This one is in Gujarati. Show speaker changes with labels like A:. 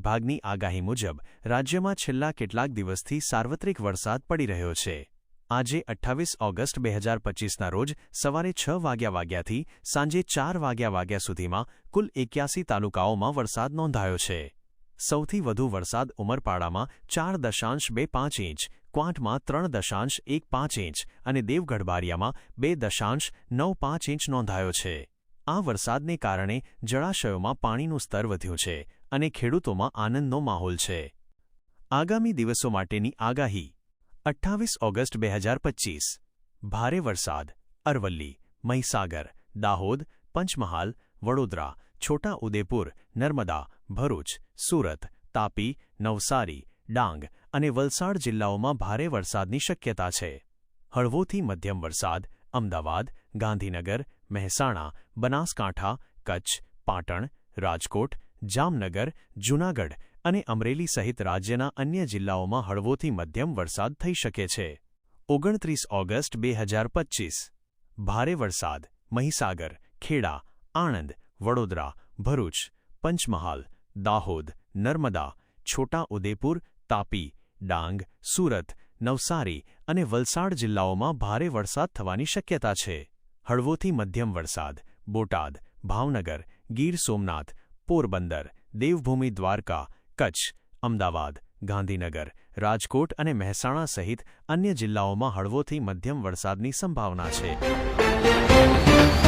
A: વિભાગની આગાહી મુજબ રાજ્યમાં છેલ્લા કેટલાક દિવસથી સાર્વત્રિક વરસાદ પડી રહ્યો છે। આજે 28 ઓગસ્ટ 2025ના રોજ સવારે 6 વાગ્યાથી સાંજે 4 વાગ્યા સુધીમાં કુલ 81 તાલુકાઓમાં વરસાદ નોંધાયો છે। સૌથી વધુ વરસાદ ઉમરપાડામાં 4.25 ઇંચ, ક્વાંટમાં 3.15 ઇંચ અને દેવગઢબારિયામાં 2.95 ઇંચ નોંધાયો છે। આ વરસાદને કારણે જળાશયોમાં પાણીનું સ્તર વધ્યું છે અને ખેડૂતોમાં આનંદનો માહોલ છે। આગામી દિવસો માટેની આગાહી 28 ઓગસ્ટ 2025 ભારે વરસાદ અરવલ્લી, મહીસાગર, દાહોદ, પંચમહાલ, વડોદરા, છોટા ઉદેપુર, નર્મદા, ભરૂચ, સુરત, તાપી, નવસારી, ડાંગ અને વલસાડ જિલ્લાઓમાં ભારે વરસાદની શક્યતા છે। હળવોથી મધ્યમ વરસાદ અમદાવાદ, ગાંધીનગર, મહેસાણા, બનાસકાંઠા, કચ્છ, પાટણ, રાજકોટ, જામનગર, જૂનાગઢ અને અમરેલી સહિત રાજ્યના અન્ય જિલ્લાઓમાં હળવોથી મધ્યમ વરસાદ થઈ શકે છે। 29 ઓગસ્ટ 2025 ભારે વરસાદ મહીસાગર, ખેડા, આણંદ, વડોદરા, ભરૂચ, પંચમહાલ, દાહોદ, નર્મદા, છોટા ઉદેપુર, તાપી, ડાંગ, સુરત, નવસારી અને વલસાડ જિલ્લાઓમાં ભારે વરસાદ થવાની શક્યતા છે। હળવોથી મધ્યમ વરસાદ બોટાદ, ભાવનગર, ગીર સોમનાથ, પોરબંદર, દેવભૂમિ દ્વારકા, કચ્છ, અમદાવાદ, ગાંધીનગર, રાજકોટ અને મહેસાણા સહિત અન્ય જિલ્લાઓમાં હળવોથી મધ્યમ વરસાદની સંભાવના છે।